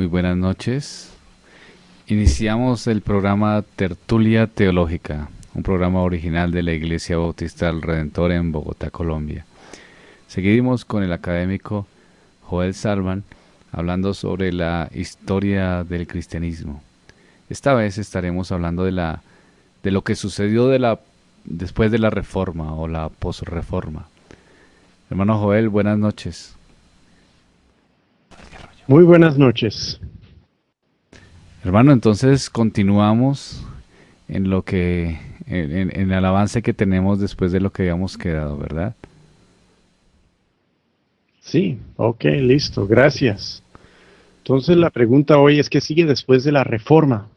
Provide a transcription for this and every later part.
Muy buenas noches. Iniciamos el programa Tertulia Teológica, un programa original de la Iglesia Bautista del Redentor en Bogotá, Colombia. Seguimos con el académico Joel Salman hablando sobre la historia del cristianismo. Esta vez estaremos hablando de lo que sucedió después de la Reforma o la posreforma. Hermano Joel, buenas noches. Muy buenas noches. Hermano, entonces continuamos en el avance que tenemos después de lo que habíamos quedado, ¿verdad? Sí, ok, listo, gracias. Entonces la pregunta hoy es ¿qué sigue después de la Reforma?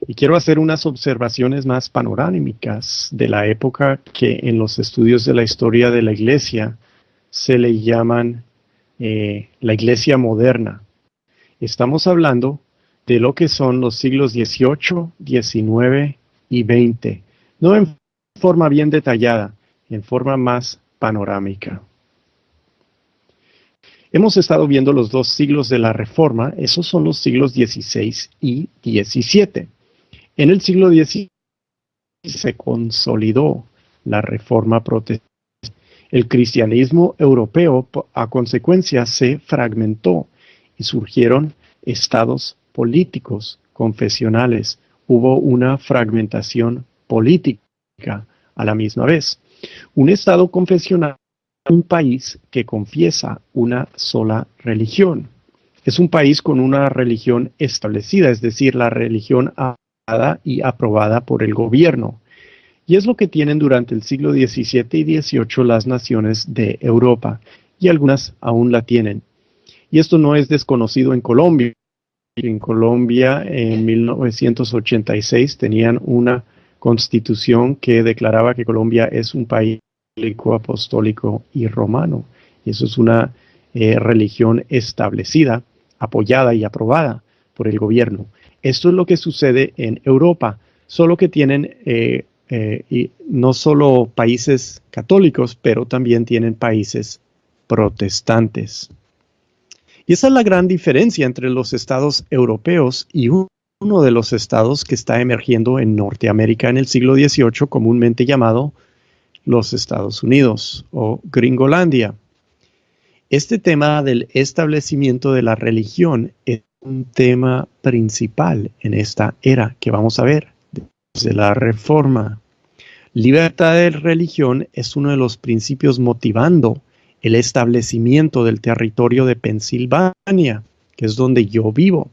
Y quiero hacer unas observaciones más panorámicas de la época que en los estudios de la historia de la Iglesia se le llaman la Iglesia moderna. Estamos hablando de lo que son los siglos XVIII, XIX y XX, no en forma bien detallada, en forma más panorámica. Hemos estado viendo los dos siglos de la Reforma, esos son los siglos XVI y XVII. En el siglo XVI se consolidó la Reforma protestante. El cristianismo europeo, a consecuencia, se fragmentó y surgieron estados políticos, confesionales. Hubo una fragmentación política a la misma vez. Un estado confesional es un país que confiesa una sola religión. Es un país con una religión establecida, es decir, la religión aprobada y aprobada por el gobierno. Y es lo que tienen durante el siglo XVII y XVIII las naciones de Europa, y algunas aún la tienen. Y esto no es desconocido en Colombia. En Colombia, en 1986, tenían una constitución que declaraba que Colombia es un país católico, apostólico y romano. Y eso es una religión establecida, apoyada y aprobada por el gobierno. Esto es lo que sucede en Europa, solo que tienen y no solo países católicos, pero también tienen países protestantes. Y esa es la gran diferencia entre los estados europeos y uno de los estados que está emergiendo en Norteamérica en el siglo XVIII, comúnmente llamado los Estados Unidos o Gringolandia. Este tema del establecimiento de la religión es un tema principal en esta era que vamos a ver desde la Reforma. Libertad de religión es uno de los principios motivando el establecimiento del territorio de Pensilvania, que es donde yo vivo.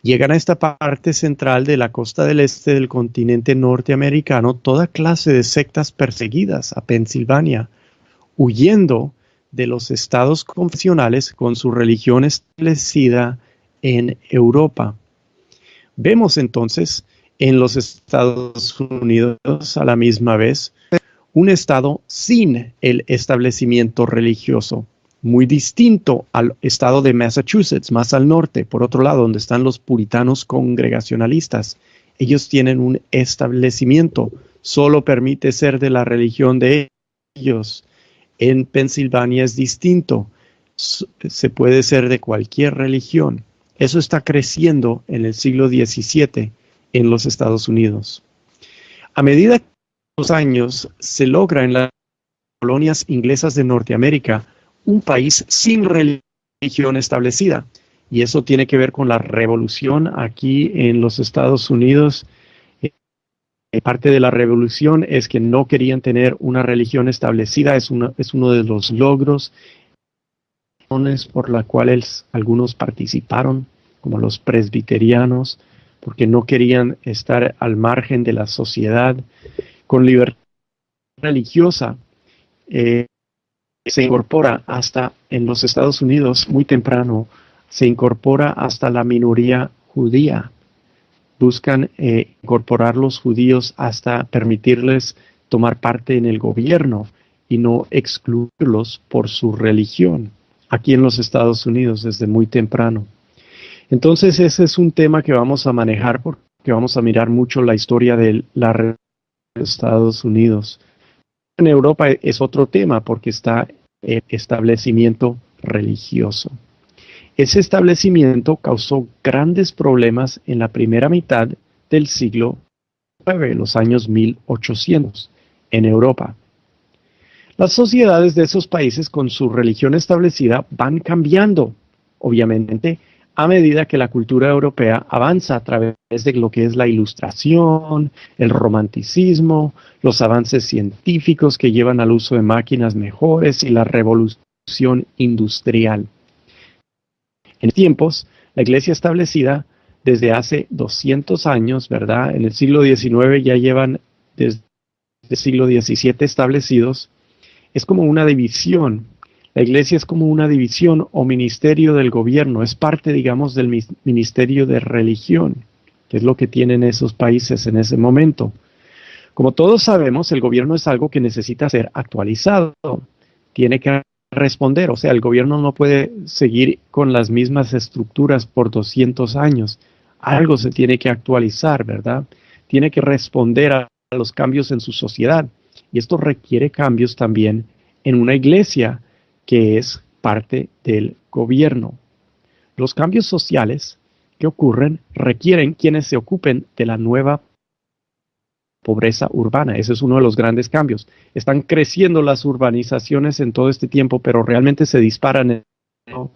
Llegan a esta parte central de la costa del este del continente norteamericano toda clase de sectas perseguidas a Pensilvania, huyendo de los estados confesionales con su religión establecida en Europa. Vemos entonces en los Estados Unidos a la misma vez un estado sin el establecimiento religioso, muy distinto al estado de Massachusetts, más al norte, por otro lado, donde están los puritanos congregacionalistas. Ellos tienen un establecimiento, solo permite ser de la religión de ellos. En Pensilvania es distinto, se puede ser de cualquier religión. Eso está creciendo en el siglo XVII en los Estados Unidos. A medida que los años se logra en las colonias inglesas de Norteamérica un país sin religión establecida. Y eso tiene que ver con la revolución aquí en los Estados Unidos. Parte de la revolución es que no querían tener una religión establecida. Es uno de los logros por la cuales algunos participaron, como los presbiterianos, porque no querían estar al margen de la sociedad. Con libertad religiosa se incorpora hasta en los Estados Unidos muy temprano, se incorpora hasta la minoría judía. Buscan incorporar los judíos hasta permitirles tomar parte en el gobierno y no excluirlos por su religión, aquí en los Estados Unidos desde muy temprano. Entonces ese es un tema que vamos a manejar porque vamos a mirar mucho la historia de los Estados Unidos. En Europa es otro tema porque está el establecimiento religioso. Ese establecimiento causó grandes problemas en la primera mitad del siglo IX, los años 1800, en Europa. Las sociedades de esos países con su religión establecida van cambiando, obviamente, a medida que la cultura europea avanza a través de lo que es la ilustración, el romanticismo, los avances científicos que llevan al uso de máquinas mejores y la revolución industrial. En tiempos, la iglesia establecida desde hace 200 años, ¿verdad? En el siglo XIX ya llevan desde el siglo XVII establecidos, es como una división. La iglesia es como una división o ministerio del gobierno, es parte, digamos, del ministerio de religión, que es lo que tienen esos países en ese momento. Como todos sabemos, el gobierno es algo que necesita ser actualizado, tiene que responder, o sea, el gobierno no puede seguir con las mismas estructuras por 200 años, algo se tiene que actualizar, ¿verdad? Tiene que responder a los cambios en su sociedad, y esto requiere cambios también en una iglesia, que es parte del gobierno. Los cambios sociales que ocurren requieren quienes se ocupen de la nueva pobreza urbana. Ese es uno de los grandes cambios. Están creciendo las urbanizaciones en todo este tiempo, pero realmente se disparan en el siglo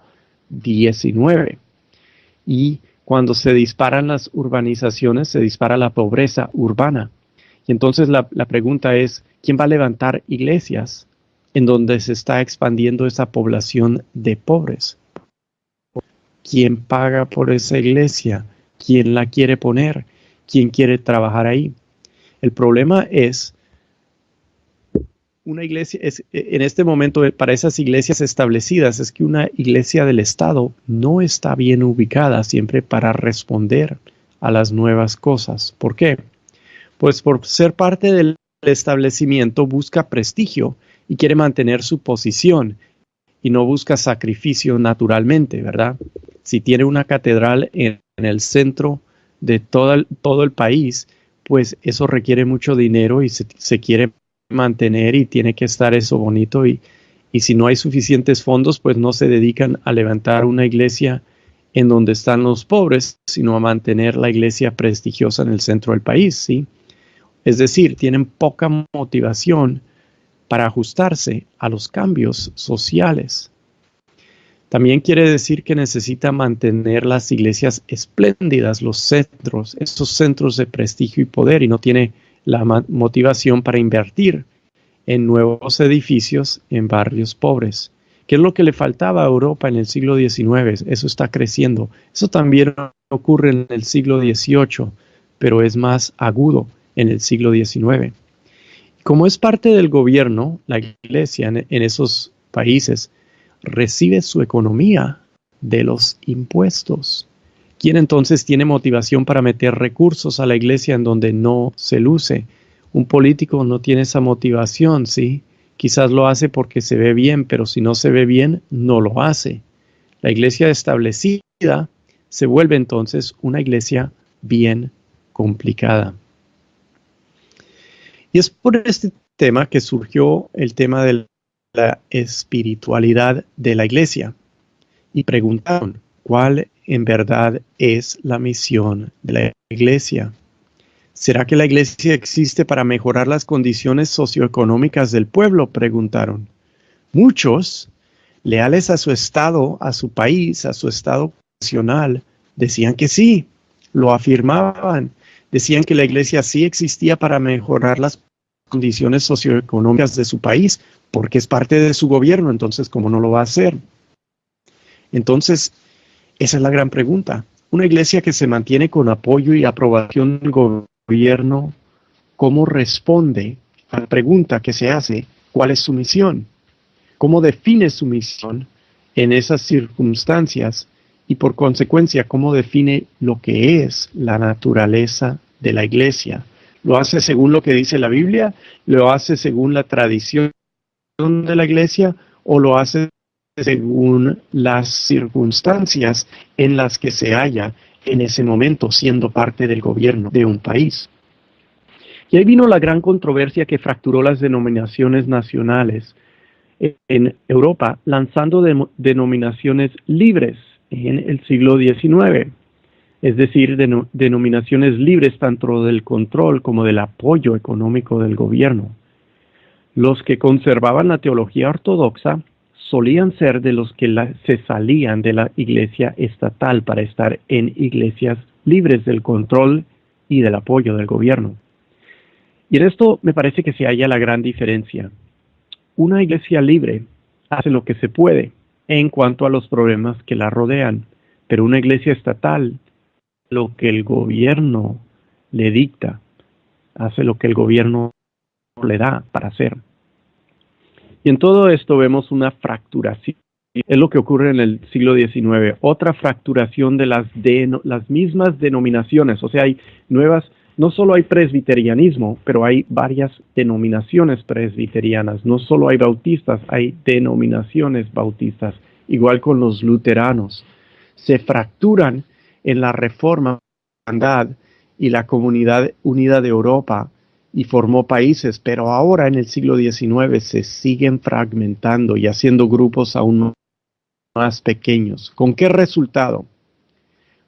XIX. Y cuando se disparan las urbanizaciones, se dispara la pobreza urbana. Y entonces la pregunta es, ¿quién va a levantar iglesias en donde se está expandiendo esa población de pobres? ¿Quién paga por esa iglesia? ¿Quién la quiere poner? ¿Quién quiere trabajar ahí? El problema es, una iglesia, en este momento para esas iglesias establecidas, es que una iglesia del Estado no está bien ubicada siempre para responder a las nuevas cosas. ¿Por qué? Pues por ser parte del establecimiento busca prestigio y quiere mantener su posición y no busca sacrificio naturalmente, ¿verdad? Si tiene una catedral en el centro de todo el país, pues eso requiere mucho dinero y se quiere mantener y tiene que estar eso bonito y si no hay suficientes fondos, pues no se dedican a levantar una iglesia en donde están los pobres, sino a mantener la iglesia prestigiosa en el centro del país, ¿sí? Es decir, tienen poca motivación para ajustarse a los cambios sociales. También quiere decir que necesita mantener las iglesias espléndidas, los centros, esos centros de prestigio y poder, y no tiene la motivación para invertir en nuevos edificios en barrios pobres. ¿Qué es lo que le faltaba a Europa en el siglo XIX? Eso está creciendo. Eso también ocurre en el siglo XVIII, pero es más agudo en el siglo XIX. Como es parte del gobierno, la iglesia en esos países recibe su economía de los impuestos. ¿Quién entonces tiene motivación para meter recursos a la iglesia en donde no se luce? Un político no tiene esa motivación, ¿sí? Quizás lo hace porque se ve bien, pero si no se ve bien, no lo hace. La iglesia establecida se vuelve entonces una iglesia bien complicada. Y es por este tema que surgió el tema de la espiritualidad de la iglesia. Y preguntaron, ¿cuál en verdad es la misión de la iglesia? ¿Será que la iglesia existe para mejorar las condiciones socioeconómicas del pueblo? Preguntaron. Muchos, leales a su estado, a su país, a su estado nacional, decían que sí, lo afirmaban. Decían que la iglesia sí existía para mejorar las condiciones socioeconómicas de su país, porque es parte de su gobierno, entonces, ¿cómo no lo va a hacer? Entonces, esa es la gran pregunta. Una iglesia que se mantiene con apoyo y aprobación del gobierno, ¿cómo responde a la pregunta que se hace? ¿Cuál es su misión? ¿Cómo define su misión en esas circunstancias? Y por consecuencia, ¿cómo define lo que es la naturaleza de la iglesia? ¿Lo hace según lo que dice la Biblia? ¿Lo hace según la tradición de la iglesia? ¿O lo hace según las circunstancias en las que se halla en ese momento siendo parte del gobierno de un país? Y ahí vino la gran controversia que fracturó las denominaciones nacionales en Europa, lanzando denominaciones libres en el siglo XIX, es decir, denominaciones libres tanto del control como del apoyo económico del gobierno. Los que conservaban la teología ortodoxa solían ser de los que se salían de la iglesia estatal para estar en iglesias libres del control y del apoyo del gobierno. Y en esto me parece que se halla la gran diferencia. Una iglesia libre hace lo que se puede en cuanto a los problemas que la rodean, pero una iglesia estatal, lo que el gobierno le dicta, hace lo que el gobierno le da para hacer. Y en todo esto vemos una fracturación. Es lo que ocurre en el siglo XIX, otra fracturación de las mismas denominaciones. O sea, hay nuevas, no solo hay presbiterianismo, pero hay varias denominaciones presbiterianas. No solo hay bautistas, hay denominaciones bautistas, igual con los luteranos. Se fracturan en la Reforma y la Comunidad Unida de Europa y formó países, pero ahora en el siglo XIX se siguen fragmentando y haciendo grupos aún más pequeños. ¿Con qué resultado?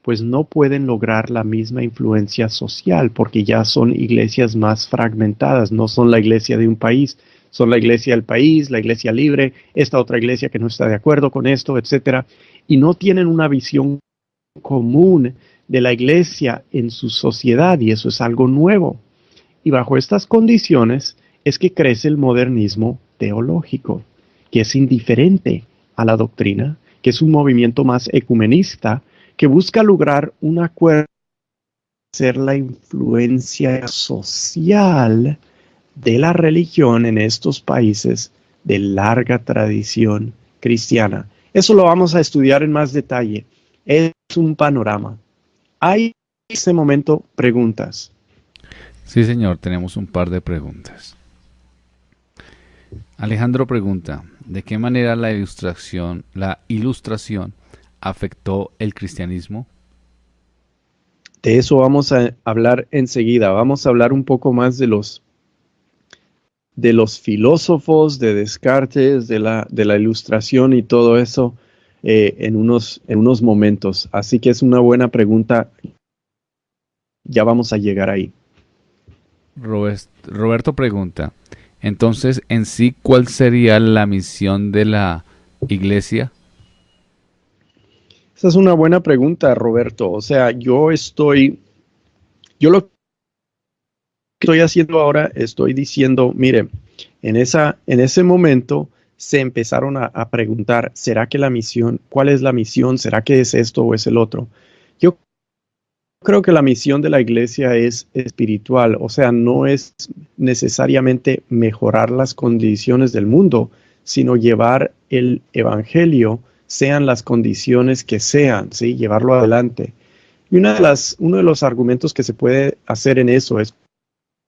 Pues no pueden lograr la misma influencia social porque ya son iglesias más fragmentadas, no son la iglesia de un país, son la iglesia del país, la iglesia libre, esta otra iglesia que no está de acuerdo con esto, etcétera, y no tienen una visión común de la iglesia en su sociedad, y eso es algo nuevo. Y bajo estas condiciones es que crece el modernismo teológico, que es indiferente a la doctrina, que es un movimiento más ecumenista, que busca lograr un acuerdo, ser la influencia social de la religión en estos países de larga tradición cristiana. Eso lo vamos a estudiar en más detalle. Es un panorama. Hay en este momento preguntas. Sí, señor, tenemos un par de preguntas. Alejandro pregunta, ¿de qué manera la ilustración afectó el cristianismo? De eso vamos a hablar enseguida. Vamos a hablar un poco más de los filósofos, de Descartes, de la ilustración y todo eso en unos momentos. Así que es una buena pregunta. Ya vamos a llegar ahí. Roberto pregunta, entonces, en sí, ¿cuál sería la misión de la iglesia? Esa es una buena pregunta, Roberto. O sea, yo lo que estoy haciendo ahora, estoy diciendo, mire, en ese momento se empezaron a preguntar, ¿será que cuál es la misión? ¿Será que es esto o es el otro? Yo creo que la misión de la iglesia es espiritual, o sea, no es necesariamente mejorar las condiciones del mundo, sino llevar el evangelio, sean las condiciones que sean, ¿sí? Llevarlo adelante. Y uno de los argumentos que se puede hacer en eso es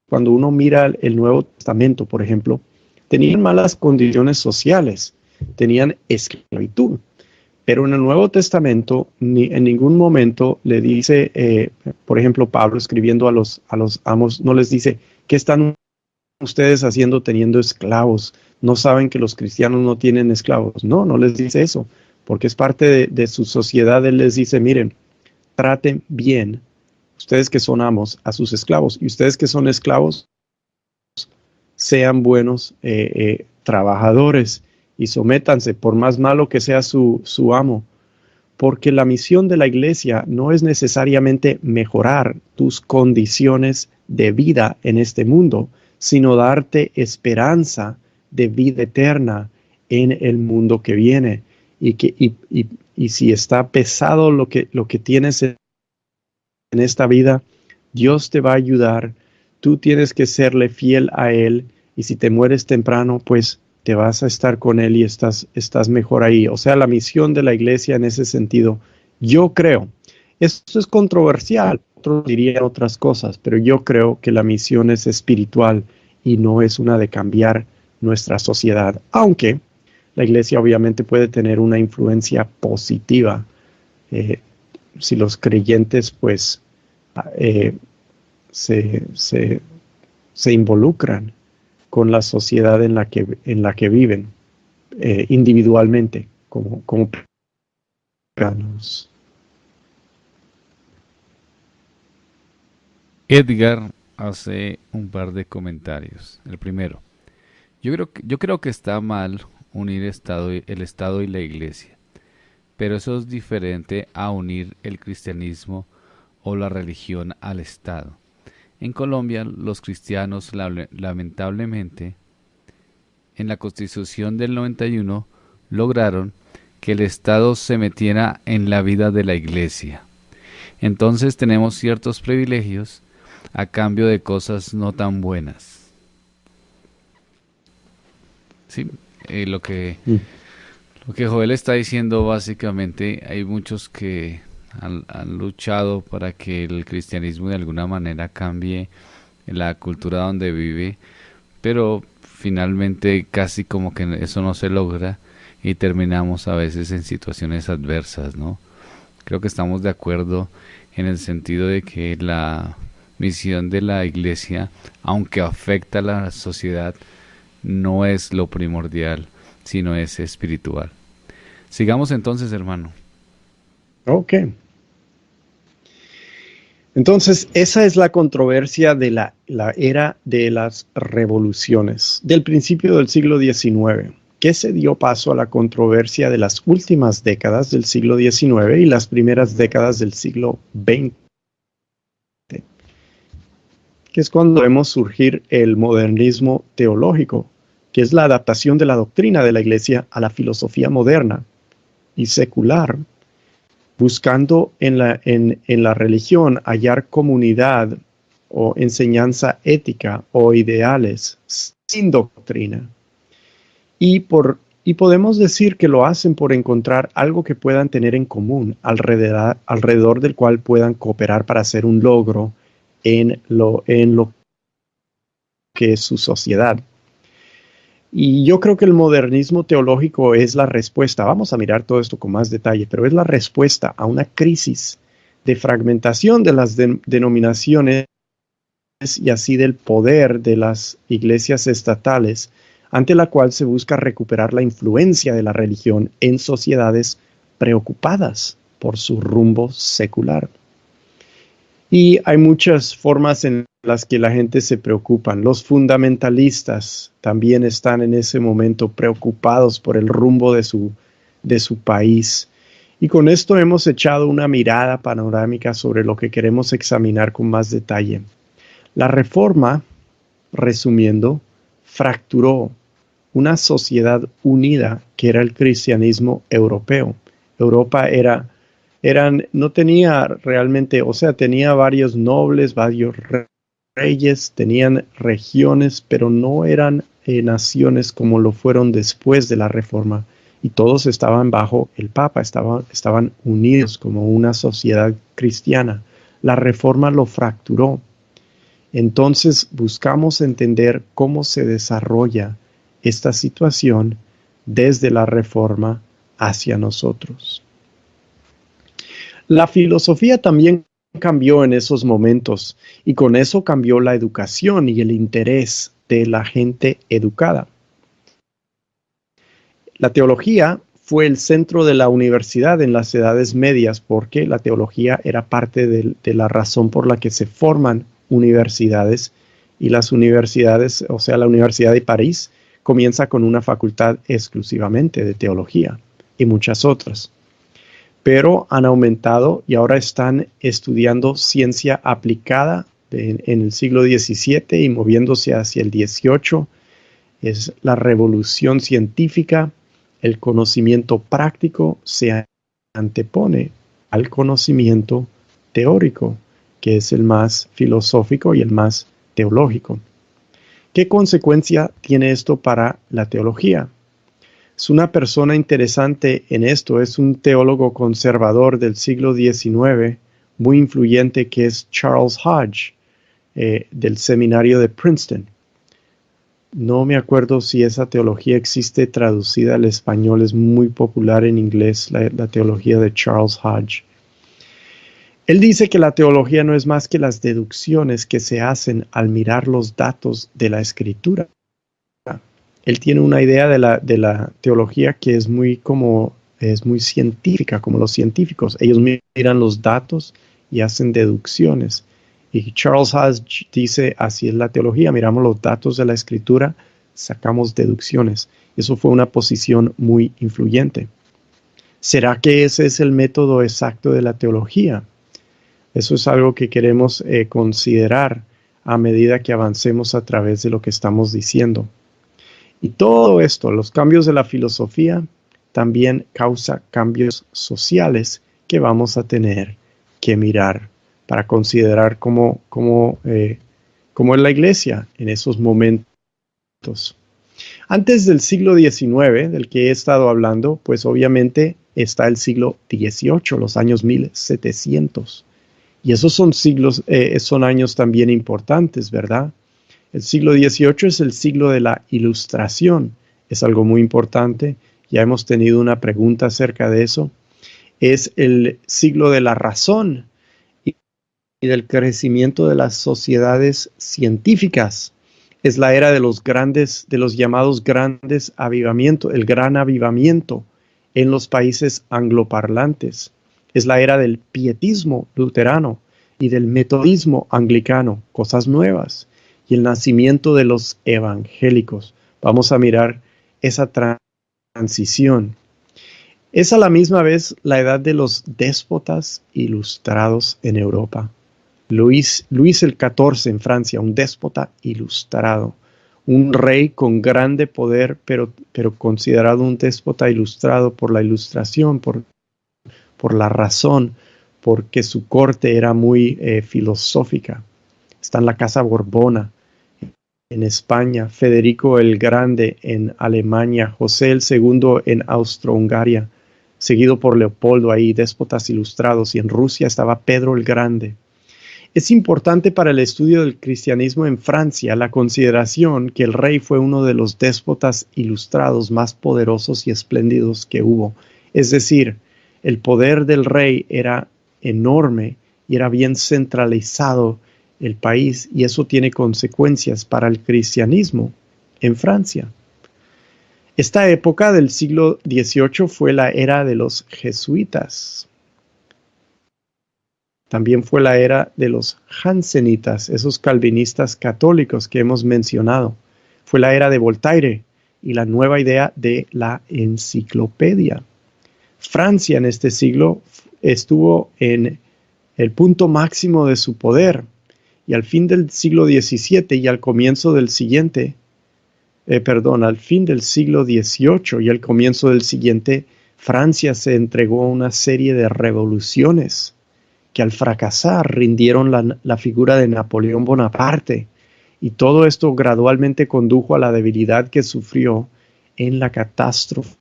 cuando uno mira el Nuevo Testamento, por ejemplo, tenían malas condiciones sociales, tenían esclavitud. Pero en el Nuevo Testamento en ningún momento le dice, por ejemplo, Pablo escribiendo a los amos, no les dice, ¿qué están ustedes haciendo teniendo esclavos? ¿No saben que los cristianos no tienen esclavos? No les dice eso, porque es parte de su sociedad. Él les dice, miren, traten bien, ustedes que son amos, a sus esclavos, y ustedes que son esclavos, sean buenos trabajadores. Y sométanse, por más malo que sea su amo, porque la misión de la iglesia no es necesariamente mejorar tus condiciones de vida en este mundo, sino darte esperanza de vida eterna en el mundo que viene. Y si está pesado lo que tienes en esta vida, Dios te va a ayudar. Tú tienes que serle fiel a Él, y si te mueres temprano, pues te vas a estar con Él y estás mejor ahí. O sea, la misión de la iglesia en ese sentido, yo creo, esto es controversial, otros dirían otras cosas, pero yo creo que la misión es espiritual y no es una de cambiar nuestra sociedad, aunque la iglesia obviamente puede tener una influencia positiva si los creyentes pues se involucran con la sociedad en la que viven individualmente como Edgar hace un par de comentarios. El primero, yo creo que está mal unir el Estado y la Iglesia, pero eso es diferente a unir el cristianismo o la religión al Estado. En Colombia, los cristianos, lamentablemente, en la Constitución del 91, lograron que el Estado se metiera en la vida de la Iglesia. Entonces tenemos ciertos privilegios a cambio de cosas no tan buenas. Sí, lo que Joel está diciendo básicamente, hay muchos que han luchado para que el cristianismo de alguna manera cambie la cultura donde vive, pero finalmente casi como que eso no se logra y terminamos a veces en situaciones adversas, ¿no? Creo que estamos de acuerdo en el sentido de que la misión de la iglesia, aunque afecta a la sociedad, no es lo primordial, sino es espiritual. Sigamos entonces, hermano. Ok. Entonces, esa es la controversia de la era de las revoluciones, del principio del siglo XIX, que se dio paso a la controversia de las últimas décadas del siglo XIX y las primeras décadas del siglo XX, que es cuando vemos surgir el modernismo teológico, que es la adaptación de la doctrina de la Iglesia a la filosofía moderna y secular, buscando en la religión hallar comunidad o enseñanza ética o ideales sin doctrina. Y podemos decir que lo hacen por encontrar algo que puedan tener en común, alrededor del cual puedan cooperar para hacer un logro en lo que es su sociedad. Y yo creo que el modernismo teológico es la respuesta, vamos a mirar todo esto con más detalle, pero es la respuesta a una crisis de fragmentación de las denominaciones y así del poder de las iglesias estatales, ante la cual se busca recuperar la influencia de la religión en sociedades preocupadas por su rumbo secular. Y hay muchas formas en las que la gente se preocupa. Los fundamentalistas también están en ese momento preocupados por el rumbo de su país. Y con esto hemos echado una mirada panorámica sobre lo que queremos examinar con más detalle. La Reforma, resumiendo, fracturó una sociedad unida que era el cristianismo europeo. Europa no tenía realmente, o sea, tenía varios nobles, varios reyes, tenían regiones, pero no eran naciones como lo fueron después de la Reforma. Y todos estaban bajo el Papa, estaban unidos como una sociedad cristiana. La Reforma lo fracturó. Entonces buscamos entender cómo se desarrolla esta situación desde la Reforma hacia nosotros. La filosofía también cambió en esos momentos y con eso cambió la educación y el interés de la gente educada. La teología fue el centro de la universidad en las edades medias porque la teología era parte de la razón por la que se forman universidades y las universidades, o sea, la Universidad de París comienza con una facultad exclusivamente de teología y muchas otras. Pero han aumentado y ahora están estudiando ciencia aplicada en el siglo XVII y moviéndose hacia el XVIII. Es la revolución científica, el conocimiento práctico se antepone al conocimiento teórico, que es el más filosófico y el más teológico. ¿Qué consecuencia tiene esto para la teología? Es una persona interesante en esto, es un teólogo conservador del siglo XIX, muy influyente, que es Charles Hodge, del seminario de Princeton. No me acuerdo si esa teología existe traducida al español, es muy popular en inglés, la teología de Charles Hodge. Él dice que la teología no es más que las deducciones que se hacen al mirar los datos de la Escritura. Él tiene una idea de la teología que es muy como es muy científica, como los científicos. Ellos miran los datos y hacen deducciones. Y Charles Haas dice, así es la teología, miramos los datos de la Escritura, sacamos deducciones. Eso fue una posición muy influyente. ¿Será que ese es el método exacto de la teología? Eso es algo que queremos considerar a medida que avancemos a través de lo que estamos diciendo. Y todo esto, los cambios de la filosofía, también causa cambios sociales que vamos a tener que mirar para considerar cómo es la iglesia en esos momentos. Antes del siglo XIX, del que he estado hablando, pues obviamente está el siglo XVIII, los años 1700. Y esos son años también importantes, ¿verdad? El siglo XVIII es el siglo de la Ilustración. Es algo muy importante. Ya hemos tenido una pregunta acerca de eso. Es el siglo de la razón y del crecimiento de las sociedades científicas. Es la era de los llamados grandes avivamientos, el gran avivamiento en los países angloparlantes. Es la era del pietismo luterano y del metodismo anglicano, cosas nuevas, y el nacimiento de los evangélicos. Vamos a mirar esa transición. Es a la misma vez la edad de los déspotas ilustrados en Europa. Luis el XIV en Francia, un déspota ilustrado, un rey con grande poder, pero considerado un déspota ilustrado por la ilustración, por la razón, porque su corte era muy filosófica. Está en la Casa Borbona en España, Federico el Grande en Alemania, José el II en Austro-Hungaria, seguido por Leopoldo ahí, déspotas ilustrados, y en Rusia estaba Pedro el Grande. Es importante para el estudio del cristianismo en Francia la consideración que el rey fue uno de los déspotas ilustrados más poderosos y espléndidos que hubo. Es decir, el poder del rey era enorme y era bien centralizado el país, y eso tiene consecuencias para el cristianismo en Francia. Esta época del siglo XVIII fue la era de los jesuitas. También fue la era de los jansenitas, esos calvinistas católicos que hemos mencionado. Fue la era de Voltaire y la nueva idea de la enciclopedia. Francia en este siglo estuvo en el punto máximo de su poder, y al fin del siglo XVII y al comienzo del siguiente, al fin del siglo XVIII y al comienzo del siguiente, Francia se entregó a una serie de revoluciones que al fracasar rindieron la figura de Napoleón Bonaparte, y todo esto gradualmente condujo a la debilidad que sufrió en la catástrofe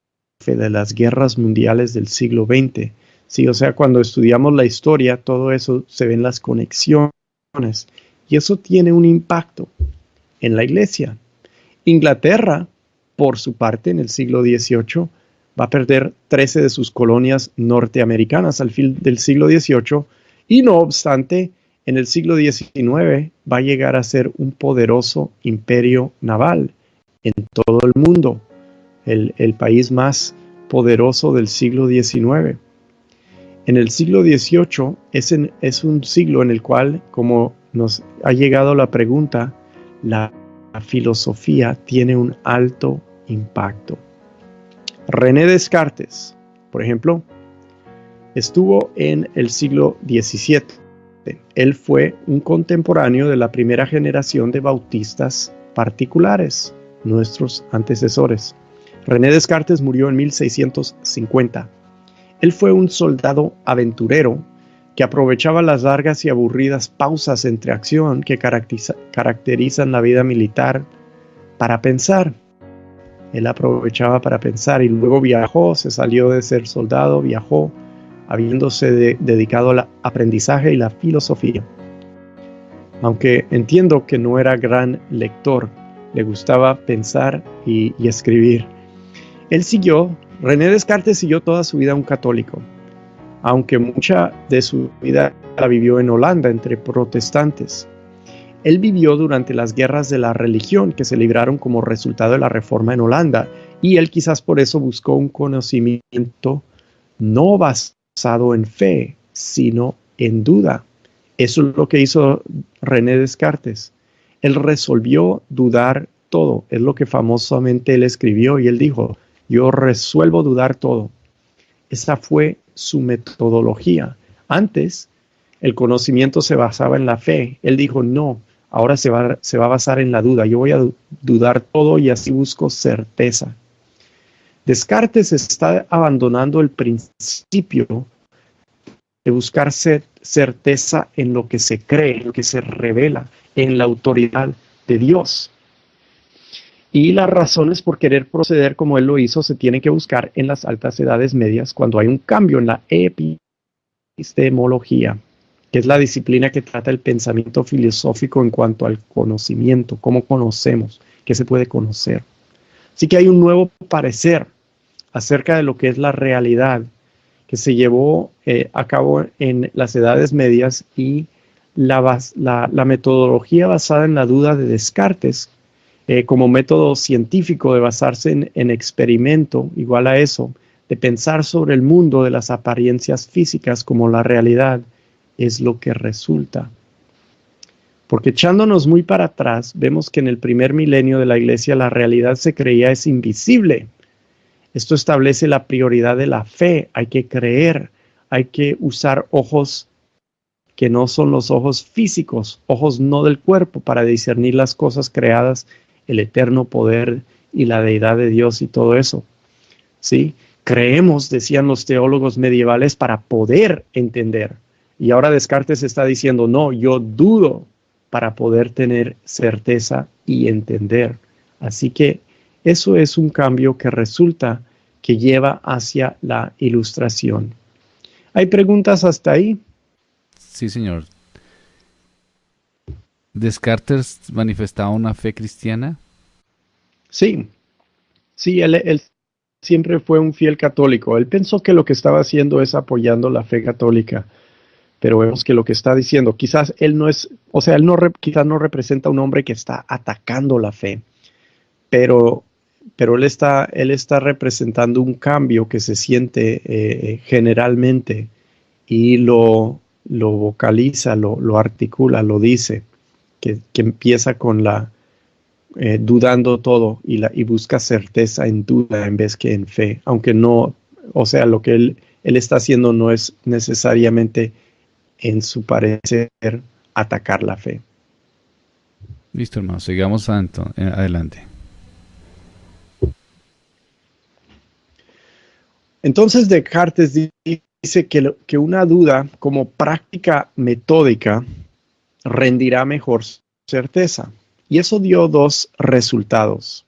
de las guerras mundiales del siglo XX. Sí, o sea, cuando estudiamos la historia, todo eso se ven las conexiones, y eso tiene un impacto en la iglesia. Inglaterra, por su parte, en el siglo XVIII, va a perder 13 de sus colonias norteamericanas al fin del siglo XVIII, y no obstante, en el siglo XIX va a llegar a ser un poderoso imperio naval en todo el mundo, el país más poderoso del siglo XIX. En el siglo XVIII es un siglo en el cual, como nos ha llegado la pregunta, la filosofía tiene un alto impacto. René Descartes, por ejemplo, estuvo en el siglo XVII. Él fue un contemporáneo de la primera generación de bautistas particulares, nuestros antecesores. René Descartes murió en 1650. Él fue un soldado aventurero que aprovechaba las largas y aburridas pausas entre acción que caracterizan la vida militar para pensar. Él aprovechaba para pensar y luego viajó, se salió de ser soldado, viajó, habiéndose dedicado al aprendizaje y la filosofía. Aunque entiendo que no era gran lector, le gustaba pensar y escribir. René Descartes siguió toda su vida un católico, aunque mucha de su vida la vivió en Holanda entre protestantes. Él vivió durante las guerras de la religión que se libraron como resultado de la Reforma en Holanda, y él quizás por eso buscó un conocimiento no basado en fe, sino en duda. Eso es lo que hizo René Descartes. Él resolvió dudar todo. Es lo que famosamente él escribió y él dijo, yo resuelvo dudar todo. Esa fue su metodología. Antes, el conocimiento se basaba en la fe. Él dijo, no, ahora se va a basar en la duda. Yo voy a dudar todo y así busco certeza. Descartes está abandonando el principio de buscar certeza en lo que se cree, en lo que se revela, en la autoridad de Dios. Y las razones por querer proceder como él lo hizo se tienen que buscar en las altas edades medias cuando hay un cambio en la epistemología, que es la disciplina que trata el pensamiento filosófico en cuanto al conocimiento, cómo conocemos, qué se puede conocer. Así que hay un nuevo parecer acerca de lo que es la realidad que se llevó a cabo en las edades medias y la metodología basada en la duda de Descartes como método científico de basarse en experimento, igual a eso, de pensar sobre el mundo de las apariencias físicas como la realidad, es lo que resulta. Porque echándonos muy para atrás, vemos que en el primer milenio de la iglesia la realidad se creía es invisible. Esto establece la prioridad de la fe. Hay que creer, hay que usar ojos que no son los ojos físicos, ojos no del cuerpo, para discernir las cosas creadas, el eterno poder y la deidad de Dios y todo eso. ¿Sí? Creemos, decían los teólogos medievales, para poder entender. Y ahora Descartes está diciendo, no, yo dudo para poder tener certeza y entender. Así que eso es un cambio que resulta que lleva hacia la ilustración. ¿Hay preguntas hasta ahí? Sí, señor. ¿Descartes manifestaba una fe cristiana? Sí, él siempre fue un fiel católico. Él pensó que lo que estaba haciendo es apoyando la fe católica, pero vemos que lo que está diciendo, quizás él no es, o sea, quizás no representa un hombre que está atacando la fe, pero él está representando un cambio que se siente generalmente y lo vocaliza, lo articula, lo dice, que empieza con dudando todo y busca certeza en duda en vez que en fe, aunque no, o sea, lo que él está haciendo no es necesariamente en su parecer atacar la fe. Listo, hermano, sigamos adelante. Entonces Descartes dice que una duda como práctica metódica rendirá mejor certeza. Y eso dio dos resultados.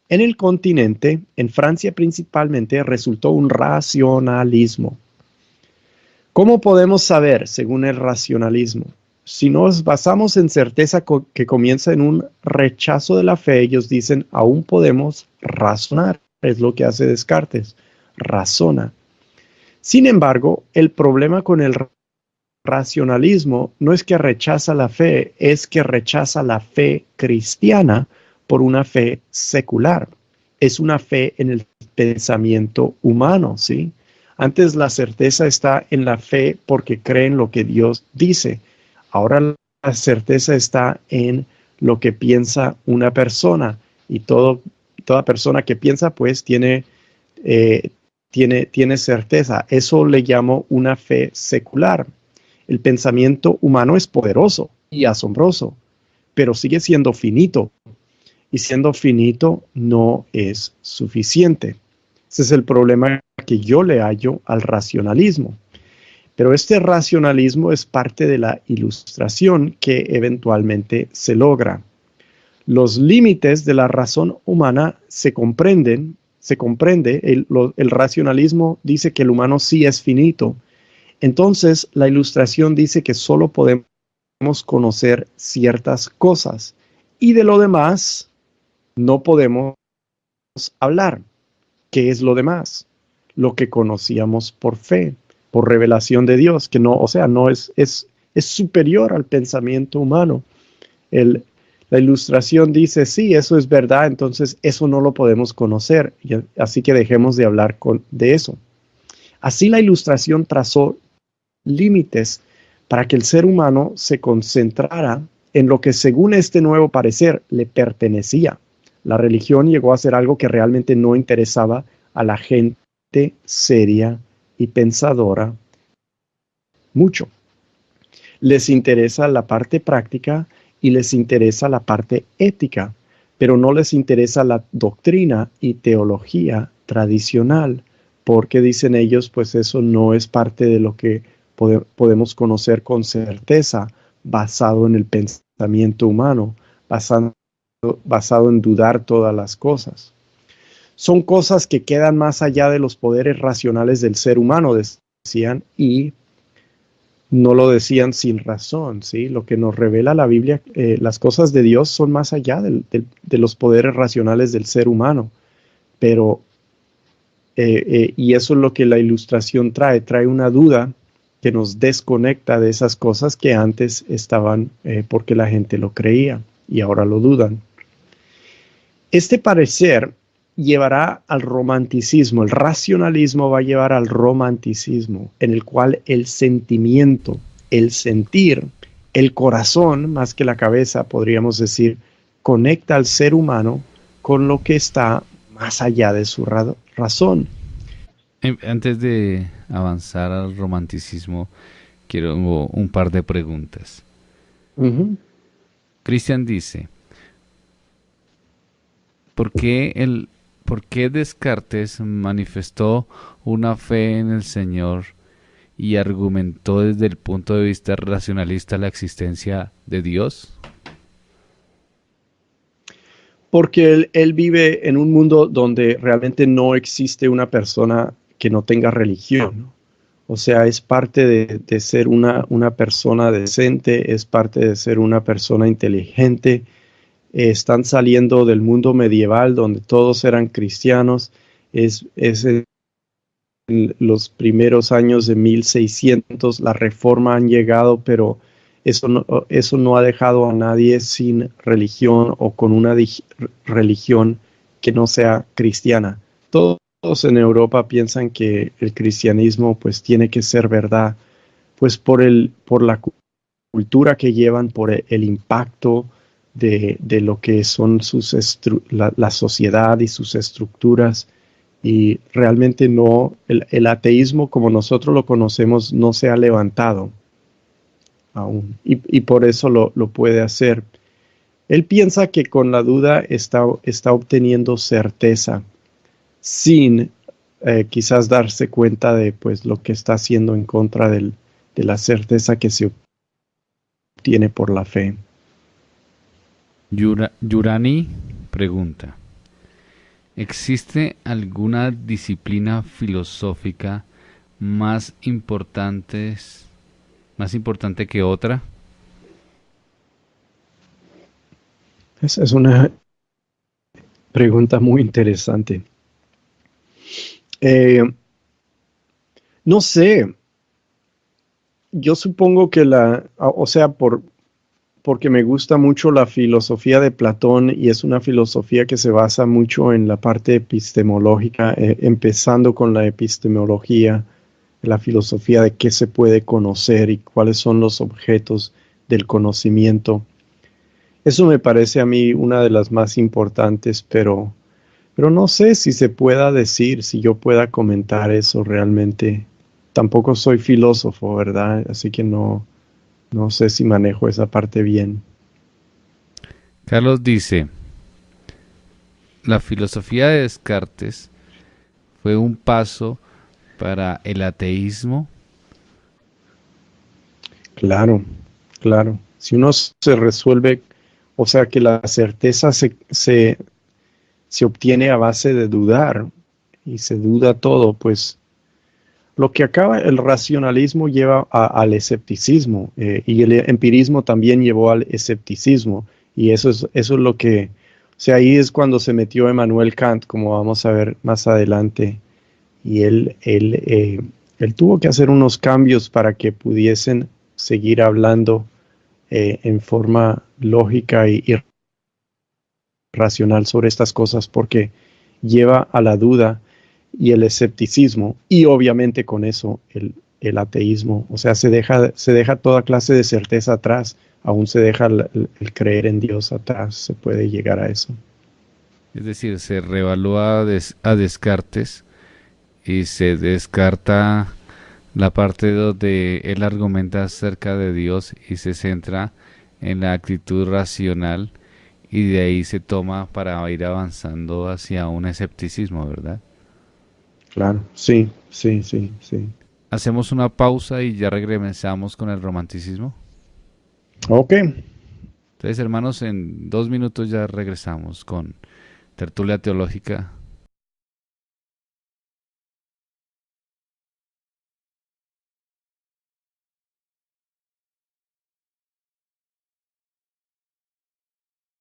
En el continente, en Francia principalmente, resultó un racionalismo. ¿Cómo podemos saber, según el racionalismo? Si nos basamos en certeza que comienza en un rechazo de la fe, ellos dicen, aún podemos razonar. Es lo que hace Descartes, razona. Sin embargo, el problema con el racionalismo no es que rechaza la fe, es que rechaza la fe cristiana por una fe secular. Es una fe en el pensamiento humano, ¿sí? Antes la certeza está en la fe porque creen lo que Dios dice. Ahora la certeza está en lo que piensa una persona. Y toda persona que piensa, pues, tiene certeza. Eso le llamo una fe secular. El pensamiento humano es poderoso y asombroso, pero sigue siendo finito. Y siendo finito no es suficiente. Ese es el problema que yo le hallo al racionalismo. Pero este racionalismo es parte de la ilustración que eventualmente se logra. Los límites de la razón humana se comprende. El racionalismo dice que el humano sí es finito. Entonces, la ilustración dice que solo podemos conocer ciertas cosas y de lo demás no podemos hablar. ¿Qué es lo demás? Lo que conocíamos por fe, por revelación de Dios, que no, o sea, no es superior al pensamiento humano. La ilustración dice, sí, eso es verdad, entonces eso no lo podemos conocer, así que dejemos de hablar de eso. Así la Ilustración trazó límites para que el ser humano se concentrara en lo que según este nuevo parecer le pertenecía. La religión llegó a ser algo que realmente no interesaba a la gente seria y pensadora mucho. Les interesa la parte práctica y les interesa la parte ética, pero no les interesa la doctrina y teología tradicional, porque dicen ellos, pues eso no es parte de lo que podemos conocer con certeza, basado en el pensamiento humano, basado en dudar todas las cosas. Son cosas que quedan más allá de los poderes racionales del ser humano, decían, y no lo decían sin razón, ¿sí? Lo que nos revela la Biblia, las cosas de Dios son más allá de los poderes racionales del ser humano, pero, y eso es lo que la Ilustración trae una duda que nos desconecta de esas cosas que antes estaban porque la gente lo creía y ahora lo dudan. Este parecer llevará al romanticismo, el racionalismo va a llevar al romanticismo, en el cual el sentimiento, el sentir, el corazón, más que la cabeza, podríamos decir, conecta al ser humano con lo que está más allá de su razón. Antes de avanzar al romanticismo, quiero un par de preguntas. Cristian dice, ¿por qué Descartes manifestó una fe en el Señor y argumentó desde el punto de vista racionalista la existencia de Dios? Porque él vive en un mundo donde realmente no existe una persona que no tenga religión. O sea, es parte de ser una persona decente, es parte de ser una persona inteligente. Están saliendo del mundo medieval donde todos eran cristianos. Es en los primeros años de 1600, la Reforma han llegado, pero eso no ha dejado a nadie sin religión o con una religión que no sea cristiana. Todos en Europa piensan que el cristianismo pues tiene que ser verdad, pues por la cultura que llevan, por el impacto de lo que son la sociedad y sus estructuras, y realmente no, el ateísmo como nosotros lo conocemos no se ha levantado aún, y por eso lo puede hacer. Él piensa que con la duda está obteniendo certeza, sin quizás darse cuenta de pues lo que está haciendo en contra de la certeza que se obtiene por la fe. Yurani pregunta, ¿existe alguna disciplina filosófica más importante que otra? Esa es una pregunta muy interesante. No sé, yo supongo que porque me gusta mucho la filosofía de Platón, y es una filosofía que se basa mucho en la parte epistemológica, empezando con la epistemología, la filosofía de qué se puede conocer y cuáles son los objetos del conocimiento. Eso me parece a mí una de las más importantes, pero no sé si se pueda decir, si yo pueda comentar eso realmente. Tampoco soy filósofo, ¿verdad? Así que no sé si manejo esa parte bien. Carlos dice, la filosofía de Descartes fue un paso para el ateísmo. Claro. Si uno se resuelve, o sea que la certeza se obtiene a base de dudar, y se duda todo, pues lo que acaba, el racionalismo lleva al escepticismo, y el empirismo también llevó al escepticismo, y eso es lo que, o sea, ahí es cuando se metió Emmanuel Kant, como vamos a ver más adelante, y él tuvo que hacer unos cambios para que pudiesen seguir hablando en forma lógica y racional sobre estas cosas, porque lleva a la duda. y el escepticismo, y obviamente con eso el ateísmo. O sea, se deja toda clase de certeza atrás, aún se deja el creer en Dios atrás, se puede llegar a eso. Es decir, se reevalúa a Descartes y se descarta la parte donde él argumenta acerca de Dios y se centra en la actitud racional y de ahí se toma para ir avanzando hacia un escepticismo, ¿verdad? Claro, sí, sí, sí, sí. Hacemos una pausa y ya regresamos con el romanticismo. Ok, Entonces, hermanos, en 2 minutos ya regresamos con Tertulia Teológica